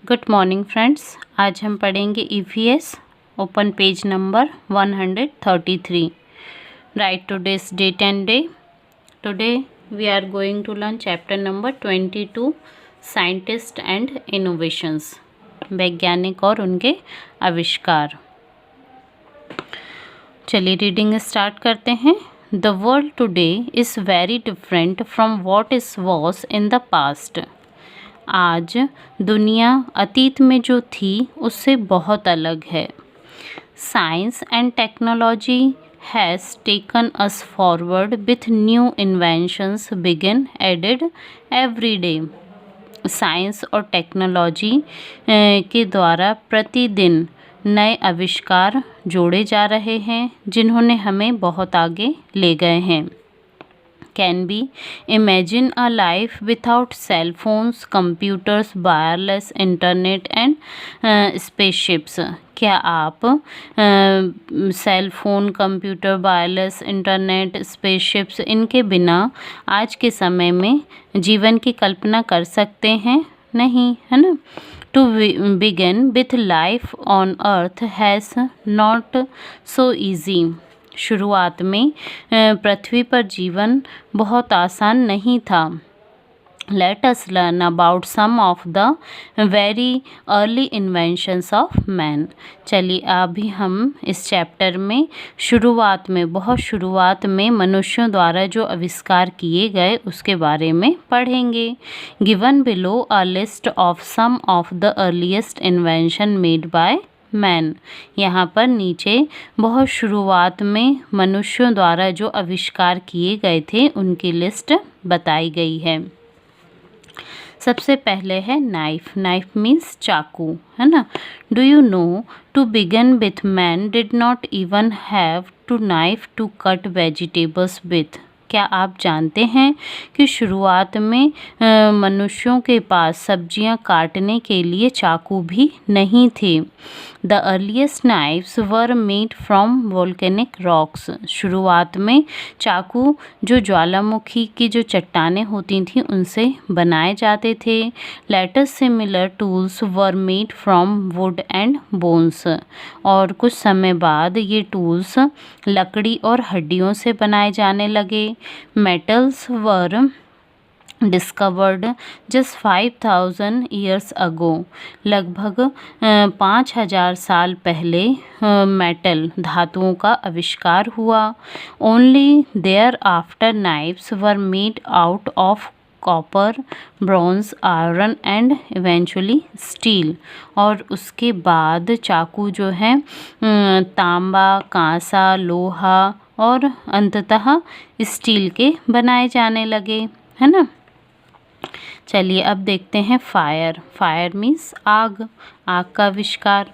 Good morning friends. आज हम पढ़ेंगे EVS open page number 133। Write today's date and day. Today we are going to learn chapter number 22 scientist and innovations, वैज्ञानिक और उनके आविष्कार। चलिए रीडिंग स्टार्ट करते हैं। The world today is very different from what is was in the past. आज दुनिया अतीत में जो थी उससे बहुत अलग है। Science and technology has taken us forward with new inventions बिगिन एडेड एवरी डे। साइंस और टेक्नोलॉजी के द्वारा प्रतिदिन नए आविष्कार जोड़े जा रहे हैं जिन्होंने हमें बहुत आगे ले गए हैं। Can we imagine a life without cell phones, computers, wireless internet and spaceships? क्या आप cell phone, computer, wireless internet, spaceships इनके बिना आज के समय में जीवन की कल्पना कर सकते हैं? नहीं, है ना। To begin with life on earth has not so easy. शुरुआत में पृथ्वी पर जीवन बहुत आसान नहीं था। Let us learn about some of the very early inventions of man. चलिए अभी हम इस चैप्टर में बहुत शुरुआत में मनुष्यों द्वारा जो आविष्कार किए गए उसके बारे में पढ़ेंगे। Given below a list of some of the earliest invention made by man. यहाँ पर नीचे बहुत शुरुआत में मनुष्यों द्वारा जो आविष्कार किए गए थे उनकी लिस्ट बताई गई है। सबसे पहले है नाइफ। नाइफ मीन्स चाकू, है ना। Do you know to begin with man did not even have to knife to cut vegetables with. क्या आप जानते हैं कि शुरुआत में मनुष्यों के पास सब्जियां काटने के लिए चाकू भी नहीं थे। The earliest knifes were made from volcanic rocks. शुरुआत में चाकू जो ज्वालामुखी की जो चट्टानें होती थीं उनसे बनाए जाते थे। Later similar tools were made from wood and bones. और कुछ समय बाद ये टूल्स लकड़ी और हड्डियों से बनाए जाने लगे। Metals were discovered just 5000 years ago. लगभग 5000 साल पहले मेटल धातुओं का आविष्कार हुआ। Only thereafter knives were made out of copper, bronze, iron and eventually steel. और उसके बाद चाकू जो है तांबा, कांसा, लोहा और अंततः स्टील के बनाए जाने लगे, है ना। चलिए अब देखते हैं फायर। फायर मीन्स आग, आग का आविष्कार।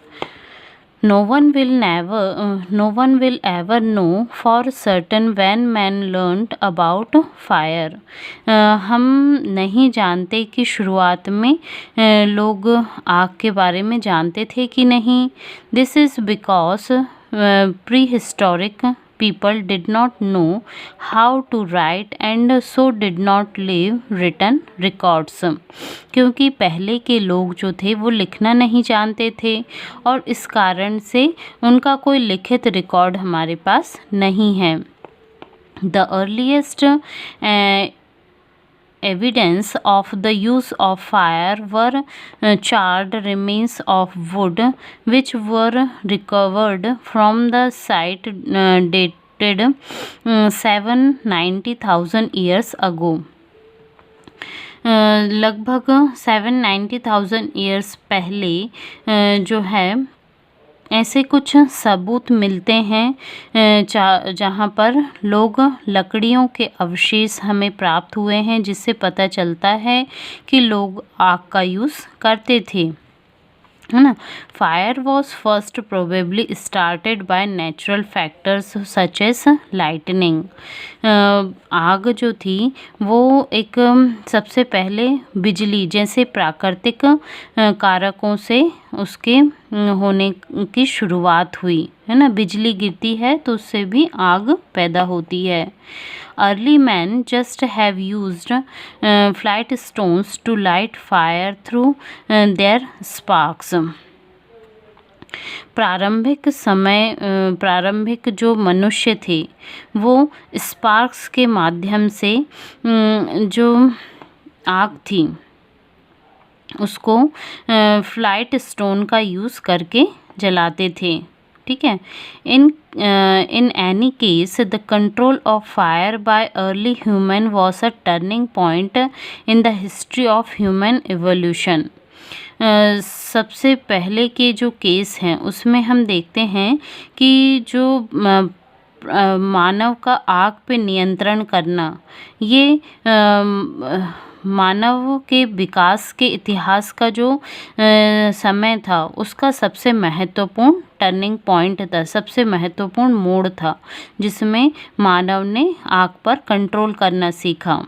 No one will ever know for certain when man learned about fire. हम नहीं जानते कि शुरुआत में लोग आग के बारे में जानते थे कि नहीं। This is because prehistoric people did not know how to write and so did not leave written records. क्योंकि पहले के लोग जो थे वो लिखना नहीं जानते थे और इस कारण से उनका कोई लिखित रिकॉर्ड हमारे पास नहीं है। The earliest evidence of the use of fire were charred remains of wood which were recovered from the site dated 790,000 years ago. लगभग 790,000 ईयर्स पहले जो है ऐसे कुछ सबूत मिलते हैं जहाँ पर लोग लकड़ियों के अवशेष हमें प्राप्त हुए हैं जिससे पता चलता है कि लोग आग का यूज़ करते थे, है ना। Fire was first probably started by natural factors such as lightning. आग जो थी वो एक सबसे पहले बिजली जैसे प्राकृतिक कारकों से उसके होने की शुरुआत हुई, है ना। बिजली गिरती है तो उससे भी आग पैदा होती है। Early man just have used flight stones to light fire through their sparks. प्रारंभिक जो मनुष्य थे वो स्पार्क्स के माध्यम से जो आग थी उसको फ्लाइट स्टोन का यूज़ करके जलाते थे, ठीक है। In any case the control of fire bye early human was a turning point in the history of human evolution. सबसे पहले के जो केस हैं उसमें हम देखते हैं कि जो मानव का आग पे नियंत्रण करना ये मानव के विकास के इतिहास का जो समय था उसका सबसे महत्वपूर्ण टर्निंग पॉइंट था, सबसे महत्वपूर्ण मोड़ था जिसमें मानव ने आग पर कंट्रोल करना सीखा।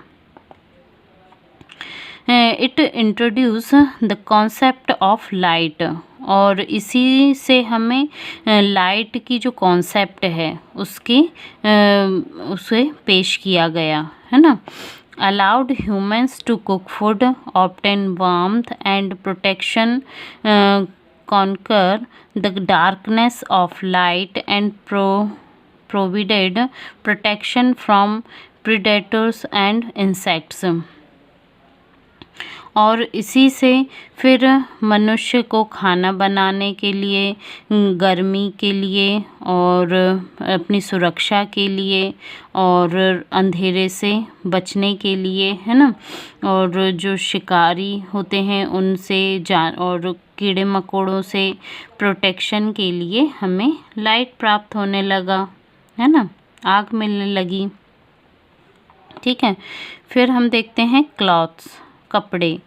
It introduce the concept of light, और इसी से हमें लाइट की जो कॉन्सेप्ट है उसे पेश किया गया, है ना। allowed humans to cook food, obtain warmth and protection, conquer the darkness of light and provided protection from predators and insects। और इसी से फिर मनुष्य को खाना बनाने के लिए, गर्मी के लिए और अपनी सुरक्षा के लिए और अंधेरे से बचने के लिए, है ना। और जो शिकारी होते हैं उनसे और कीड़े मकोड़ों से प्रोटेक्शन के लिए हमें लाइट प्राप्त होने लगा, है ना, आग मिलने लगी, ठीक है। फिर हम देखते हैं क्लॉथ्स, कपड़े।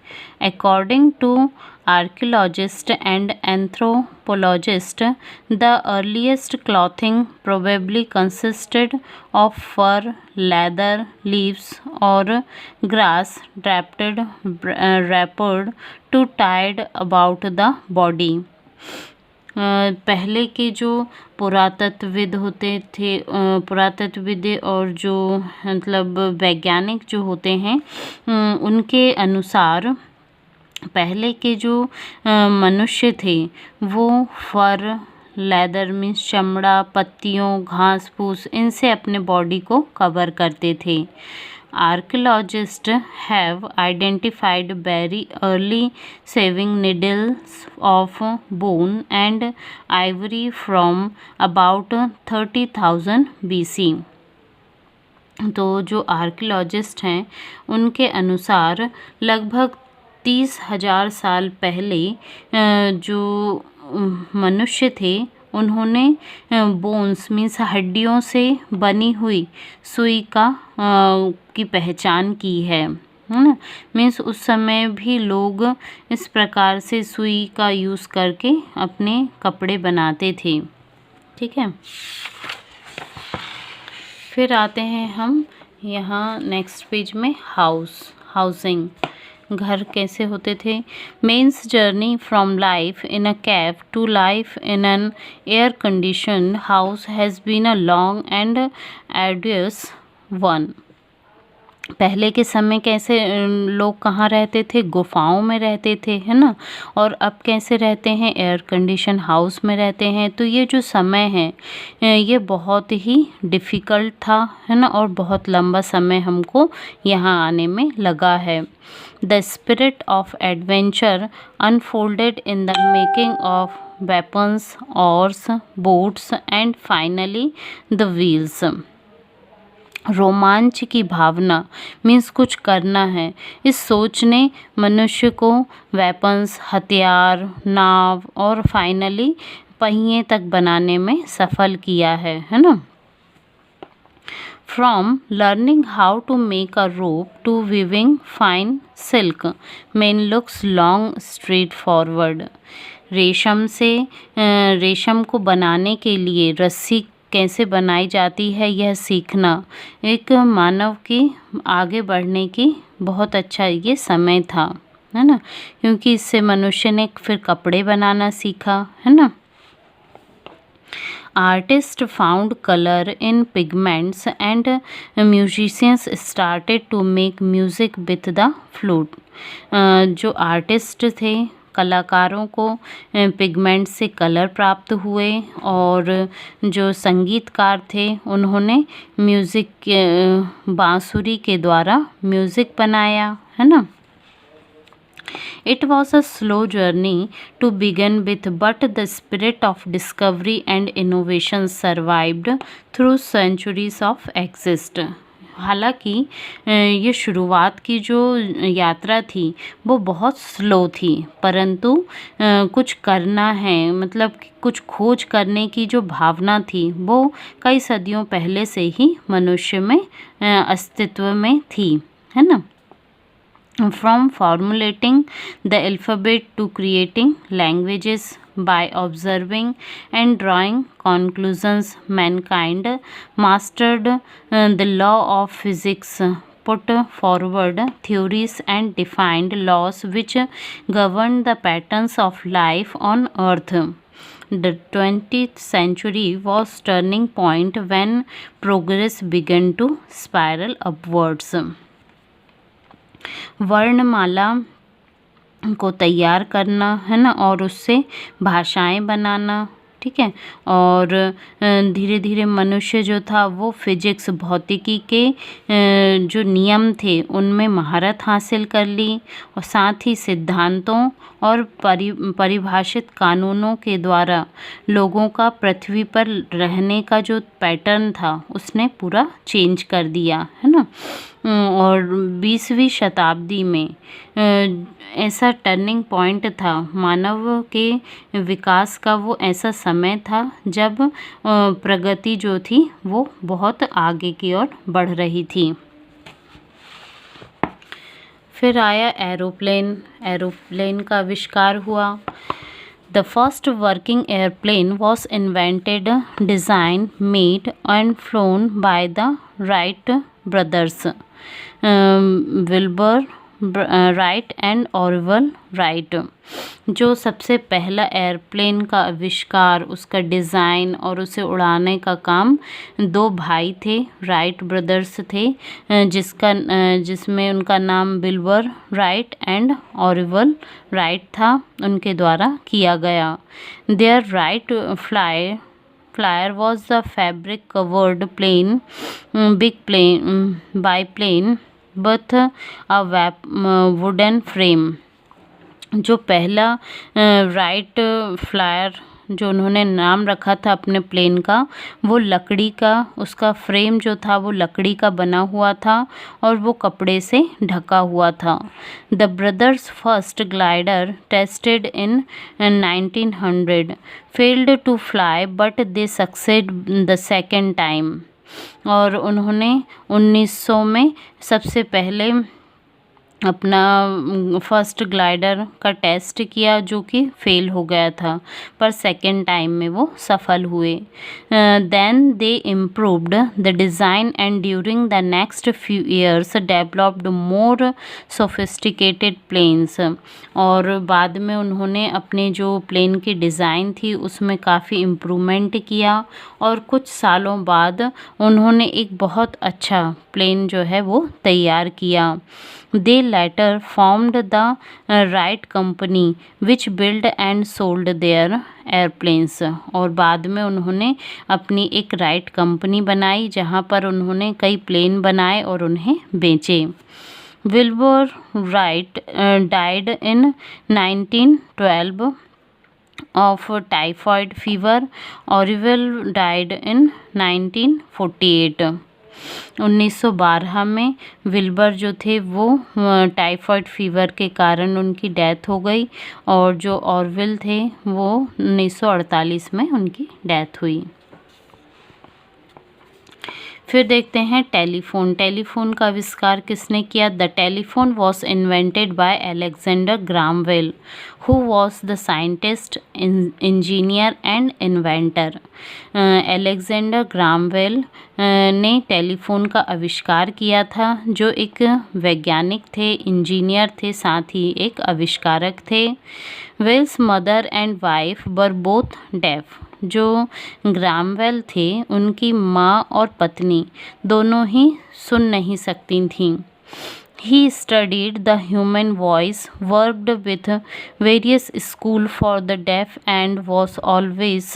According to archaeologist and anthropologist the earliest clothing probably consisted of fur, leather, leaves और grass wrapped to tied about the body. पहले के जो पुरातत्वविद होते थे, पुरातत्वविद और जो मतलब वैज्ञानिक जो होते हैं उनके अनुसार पहले के जो मनुष्य थे वो फर, लेदर मीन्स चमड़ा, पत्तियों, घास फूस, इनसे अपने बॉडी को कवर करते थे। Archaeologists have identified very early sewing needles of bone and ivory from about 30,000 BC। तो जो आर्कियोलॉजिस्ट हैं उनके अनुसार लगभग 30,000 साल पहले जो मनुष्य थे उन्होंने बोन्स मीन्स हड्डियों से बनी हुई सुई की पहचान की है ना। मीन्स उस समय भी लोग इस प्रकार से सुई का यूज़ करके अपने कपड़े बनाते थे, ठीक है। फिर आते हैं हम यहाँ नेक्स्ट पेज में हाउसिंग, घर कैसे होते थे। Men's journey from life in a cave to life in an air condition house has been a long and arduous one. पहले के समय कैसे लोग कहाँ रहते थे, गुफाओं में रहते थे, है ना। और अब कैसे रहते हैं, एयर कंडीशन हाउस में रहते हैं। तो ये जो समय है ये बहुत ही डिफ़िकल्ट था, है ना, और बहुत लंबा समय हमको यहाँ आने में लगा है। The spirit of adventure unfolded in the making of weapons, oars, boats and finally the wheels. रोमांच की भावना मीन्स कुछ करना है, इस सोच ने मनुष्य को वेपन्स, हथियार, नाव और फाइनली पहिए तक बनाने में सफल किया है ना। From learning how to make a rope to weaving fine silk, men looks long straight forward. रेशम को बनाने के लिए रस्सी कैसे बनाई जाती है यह सीखना एक मानव के आगे बढ़ने की बहुत अच्छा ये समय था, है ना, क्योंकि इससे मनुष्य ने फिर कपड़े बनाना सीखा, है ना। Artists found color in pigments and musicians started to make music with the flute. जो आर्टिस्ट थे, कलाकारों को पिगमेंट से कलर प्राप्त हुए और जो संगीतकार थे उन्होंने म्यूज़िक बांसुरी के द्वारा म्यूज़िक बनाया, है ना। It was a slow journey to begin with, but the spirit of discovery and innovation survived through centuries of exist. हालांकि ये शुरुआत की जो यात्रा थी वो बहुत स्लो थी, परंतु कुछ करना है, मतलब कुछ खोज करने की जो भावना थी वो कई सदियों पहले से ही मनुष्य में अस्तित्व में थी, है ना। From formulating the alphabet to creating languages by observing and drawing conclusions, mankind mastered the law of physics, put forward theories and defined laws which govern the patterns of life on earth. The 20th century was turning point when progress began to spiral upwards. वर्णमाला को तैयार करना, है ना, और उससे भाषाएं बनाना, ठीक है। और धीरे धीरे मनुष्य जो था वो फिजिक्स, भौतिकी के जो नियम थे उनमें महारत हासिल कर ली और साथ ही सिद्धांतों और परिभाषित कानूनों के द्वारा लोगों का पृथ्वी पर रहने का जो पैटर्न था उसने पूरा चेंज कर दिया, है ना। और 20वीं शताब्दी में ऐसा टर्निंग पॉइंट था मानव के विकास का, वो ऐसा समय था जब प्रगति जो थी वो बहुत आगे की ओर बढ़ रही थी। फिर आया एरोप्लेन। एरोप्लेन का आविष्कार हुआ। The first working airplane was invented, designed, made and flown by the Wright brothers, Wilbur Wright and Orville Wright। जो सबसे पहला एयरप्लेन का आविष्कार, उसका डिज़ाइन और उसे उड़ाने का काम दो भाई थे, राइट ब्रदर्स थे, जिसमें उनका नाम Wilbur Wright and Orville Wright था, उनके द्वारा किया गया। Their Wright flyer was the fabric covered plane, big plane, biplane with a wooden frame। जो पहला राइट फ्लायर जो उन्होंने नाम रखा था अपने प्लेन का, वो लकड़ी का, उसका फ्रेम जो था वो लकड़ी का बना हुआ था और वो कपड़े से ढका हुआ था। The brothers first glider tested in 1900 failed to fly but they succeed the second time. और उन्होंने 1900 में सबसे पहले अपना फर्स्ट ग्लाइडर का टेस्ट किया जो कि फेल हो गया था, पर सेकेंड टाइम में वो सफल हुए। Then they improved the design and during the next few years developed more sophisticated planes. और बाद में उन्होंने अपने जो प्लेन की डिज़ाइन थी उसमें काफ़ी इम्प्रूवमेंट किया और कुछ सालों बाद उन्होंने एक बहुत अच्छा प्लेन जो है वो तैयार किया। They later formed the Wright Company which built and sold their airplanes। और बाद में उन्होंने अपनी एक राइट कंपनी बनाई जहां पर उन्होंने कई प्लेन बनाए और उन्हें बेचे। Wilbur right died in 1912 of typhoid fever। Orville died in 1948। 1912 में विल्बर जो थे वो टाइफाइड फीवर के कारण उनकी डेथ हो गई और जो ऑरविल थे वो 1948 में उनकी डेथ हुई। फिर देखते हैं टेलीफोन। टेलीफोन का आविष्कार किसने किया? The telephone was invented by Alexander Graham Bell, who was the scientist, engineer and inventor. Alexander Graham Bell ने टेलीफोन का आविष्कार किया था, जो एक वैज्ञानिक थे, इंजीनियर थे, साथ ही एक आविष्कारक थे। Bell's mother and wife were both deaf. जो ग्रामवेल थे, उनकी माँ और पत्नी दोनों ही सुन नहीं सकती थीं। He studied the human voice, worked with various schools for the deaf, and was always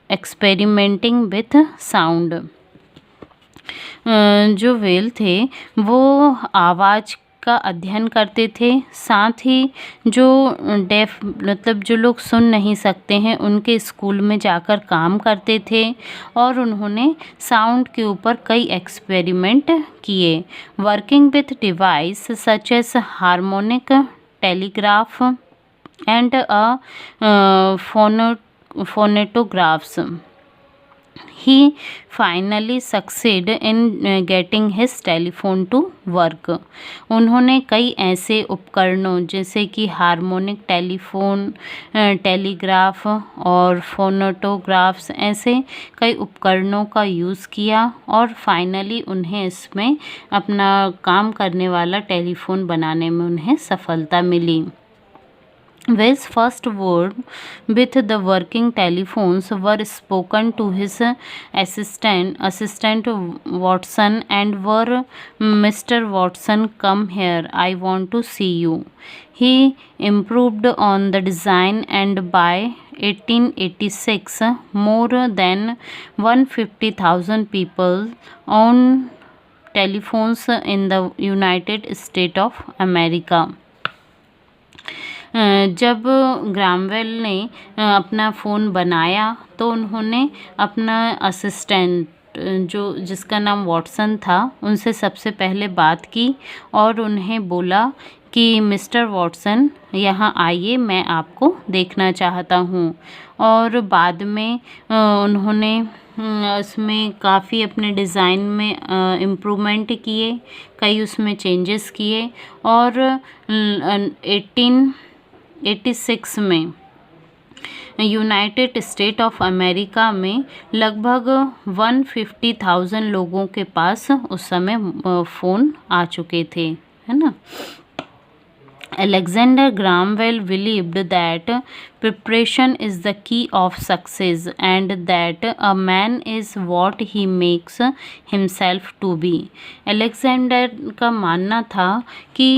experimenting with sound. जो वेल थे वो आवाज़ का अध्ययन करते थे, साथ ही जो डेफ मतलब जो लोग सुन नहीं सकते हैं उनके स्कूल में जाकर काम करते थे, और उन्होंने साउंड के ऊपर कई एक्सपेरिमेंट किए। Working with device such as harmonic, telegraph and phonetographs, he finally succeed in getting his telephone to work. उन्होंने कई ऐसे उपकरणों जैसे कि हार्मोनिक, टेलीफोन, टेलीग्राफ और फोनोटोग्राफ्स, ऐसे कई उपकरणों का यूज़ किया और फाइनली उन्हें इसमें अपना काम करने वाला टेलीफोन बनाने में उन्हें सफलता मिली। Well's first word with the working telephones were spoken to his assistant Watson, and were, "Mr. Watson, come here, I want to see you." He improved on the design, and by 1886 more than 150,000 people owned telephones in the United States of America. जब ग्रामवेल ने अपना phone बनाया तो उन्होंने अपना assistant जो जिसका नाम वॉटसन था उनसे सबसे पहले बात की और उन्हें बोला कि मिस्टर वॉटसन यहाँ आइए, मैं आपको देखना चाहता हूँ। और बाद में उन्होंने उसमें काफ़ी अपने डिज़ाइन में इम्प्रूवमेंट किए, कई उसमें चेंजेस किए, और 1886 में यूनाइटेड स्टेट ऑफ अमेरिका में लगभग 150,000 लोगों के पास उस समय फ़ोन आ चुके थे, है ना। Alexander Graham Bell believed that preparation is the key of success, and that a man is what he makes himself to be. Alexander का मानना था कि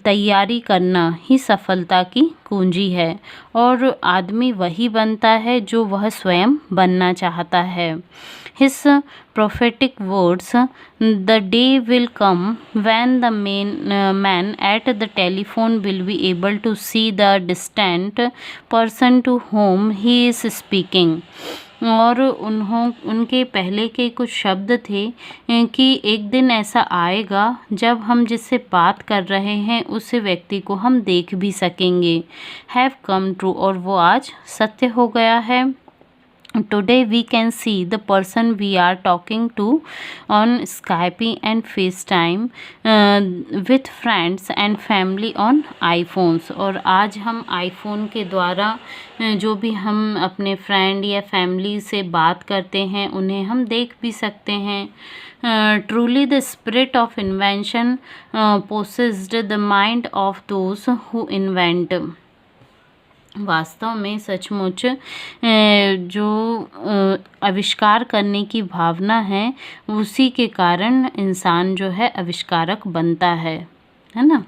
तैयारी करना ही सफलता की कुंजी है और आदमी वही बनता है जो वह स्वयं बनना चाहता है। His prophetic words, "The day will come when the man at the telephone will be able to see the distant person to whom he is speaking." और उनके पहले के कुछ शब्द थे कि एक दिन ऐसा आएगा जब हम जिससे बात कर रहे हैं उस व्यक्ति को हम देख भी सकेंगे। हैव कम ट्रू, और वो आज सत्य हो गया है। Today we can see the person we are talking to on Skype and FaceTime with friends and family on iPhones. और आज हम iPhone के द्वारा जो भी हम अपने फ्रेंड या फैमिली से बात करते हैं उन्हें हम देख भी सकते हैं। Truly the spirit of invention possessed the mind of those who invent. वास्तव में सचमुच जो आविष्कार करने की भावना है उसी के कारण इंसान जो है आविष्कारक बनता है ना।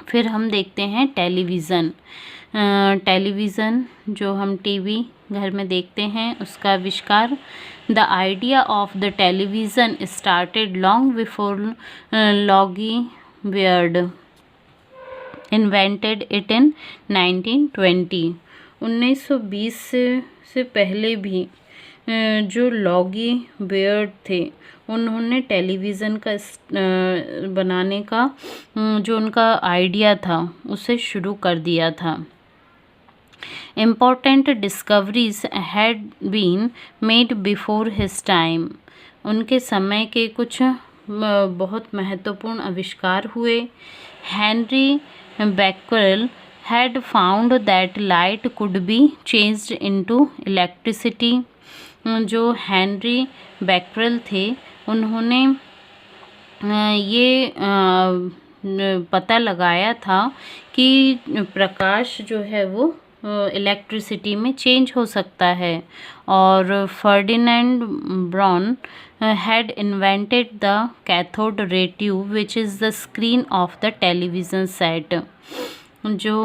फिर हम देखते हैं टेलीविज़न। टेलीविज़न जो हम टीवी घर में देखते हैं उसका आविष्कार। The idea of the television started long before Loggy beard invented it in 1920। 1920 से पहले भी जो लॉगी बियर्ड थे उन्होंने टेलीविज़न का बनाने का जो उनका आइडिया था उसे शुरू कर दिया था। Important discoveries had been made before his time. उनके समय के कुछ बहुत महत्वपूर्ण आविष्कार हुए. Henry Becquerel had found that light could be changed into electricity. जो हेनरी बैक्वेल थे उन्होंने ये पता लगाया था कि प्रकाश जो है वो इलेक्ट्रिसिटी में चेंज हो सकता है. और Ferdinand brown had invented the cathode ray tube which is the screen of the television set. जो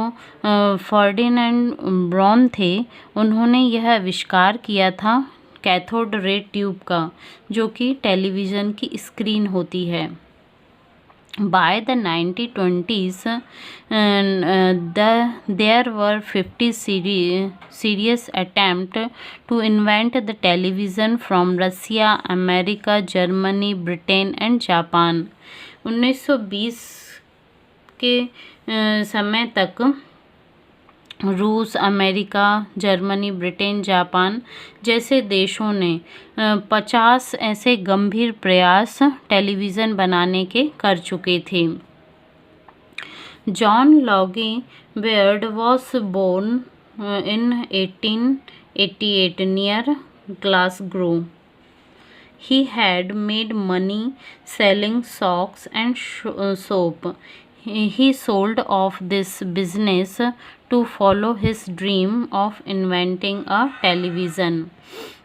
फर्डिनेंड ब्राउन थे उन्होंने यह आविष्कार किया था कैथोड रे ट्यूब का, जो कि टेलीविज़न की स्क्रीन होती है. By the 1920s, there were 50 serious attempts to invent the television from Russia, America, Germany, Britain and Japan. 1920 के समय तक रूस, अमेरिका, जर्मनी, ब्रिटेन, जापान जैसे देशों ने 50 ऐसे गंभीर प्रयास टेलीविज़न बनाने के कर चुके थे. John Logie Baird was born in 1888 near Glasgow. He had made money selling socks and soap. He sold off this business to follow his dream of inventing a television.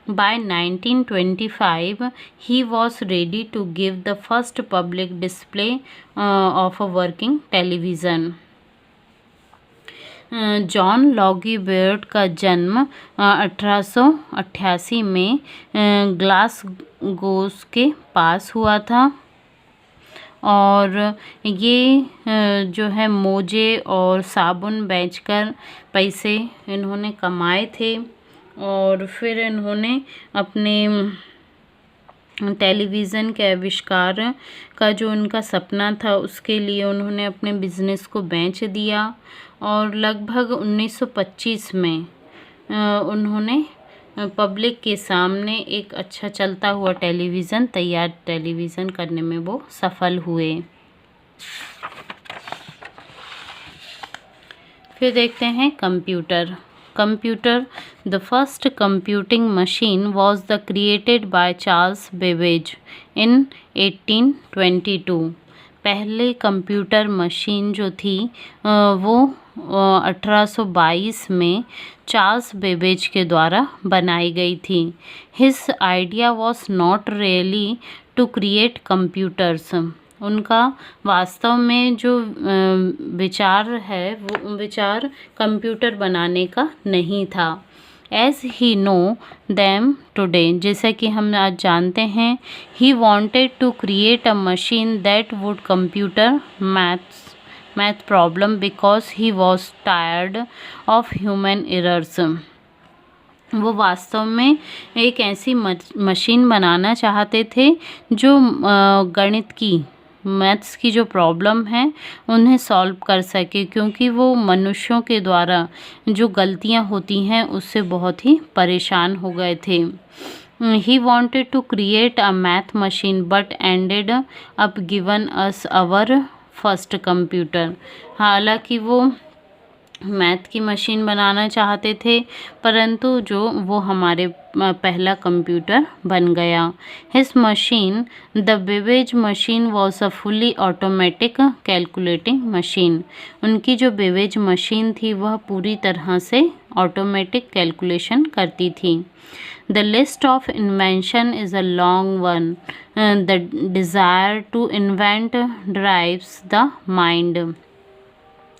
By 1925, he was ready to give the first public display of a working television. John Logie Baird का जन्म 1888 में Glasgow के पास हुआ था. और ये जो है मोजे और साबुन बेचकर पैसे इन्होंने कमाए थे. और फिर इन्होंने अपने टेलीविज़न के आविष्कार का जो उनका सपना था उसके लिए उन्होंने अपने बिज़नेस को बेच दिया. और लगभग 1925 में उन्होंने पब्लिक के सामने एक अच्छा चलता हुआ टेलीविज़न करने में वो सफल हुए. फिर देखते हैं computer. The first computing machine was created by Charles Babbage in 1822. पहले कंप्यूटर मशीन जो थी वो 1822 में चार्ल्स बेबेज के द्वारा बनाई गई थी. His idea was not really to create computers. उनका वास्तव में जो विचार है वो विचार कंप्यूटर बनाने का नहीं था. As he know them today, जैसा कि हम आज जानते हैं, he wanted to create a machine that would computer math problem because he was tired of human errors. वो वास्तव में एक ऐसी मशीन बनाना चाहते थे जो गणित की मैथ्स की जो प्रॉब्लम है उन्हें सॉल्व कर सके, क्योंकि वो मनुष्यों के द्वारा जो गलतियां होती हैं उससे बहुत ही परेशान हो गए थे. He wanted to create a math machine but ended up giving us our first computer. हालांकि वो मैथ की मशीन बनाना चाहते थे परंतु जो वो हमारे पहला कंप्यूटर बन गया. His machine, the Babbage machine, was a fully automatic calculating machine. उनकी जो बेबेज मशीन थी वह पूरी तरह से ऑटोमेटिक कैलकुलेशन करती थी. The list of invention is a long one. The desire to invent drives the mind.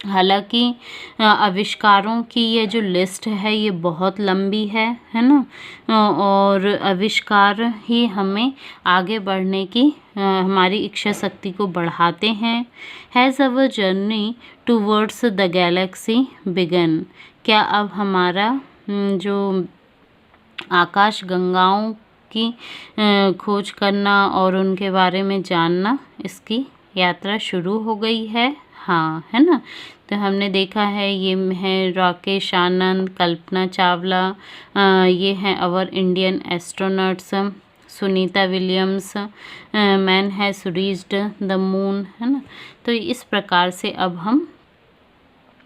हालांकि आविष्कारों की ये जो लिस्ट है ये बहुत लंबी है ना, और आविष्कार ही हमें आगे बढ़ने की हमारी इच्छा शक्ति को बढ़ाते हैं. Has our journey towards the galaxy began. क्या अब हमारा जो आकाश गंगाओं की खोज करना और उनके बारे में जानना, इसकी यात्रा शुरू हो गई है. हाँ, है ना। तो हमने देखा है ये है राकेश आनंद, कल्पना चावला, ये हैं our Indian astronauts, Sunita Williams, man has reached the moon, है ना। तो इस प्रकार से अब हम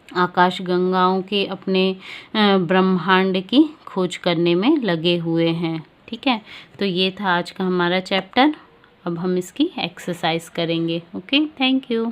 आकाशगंगाओं के अपने ब्रह्मांड की खोज करने में लगे हुए हैं। ठीक है, तो ये था आज का हमारा चैप्टर। अब हम इसकी एक्सरसाइज करेंगे। Okay, thank you.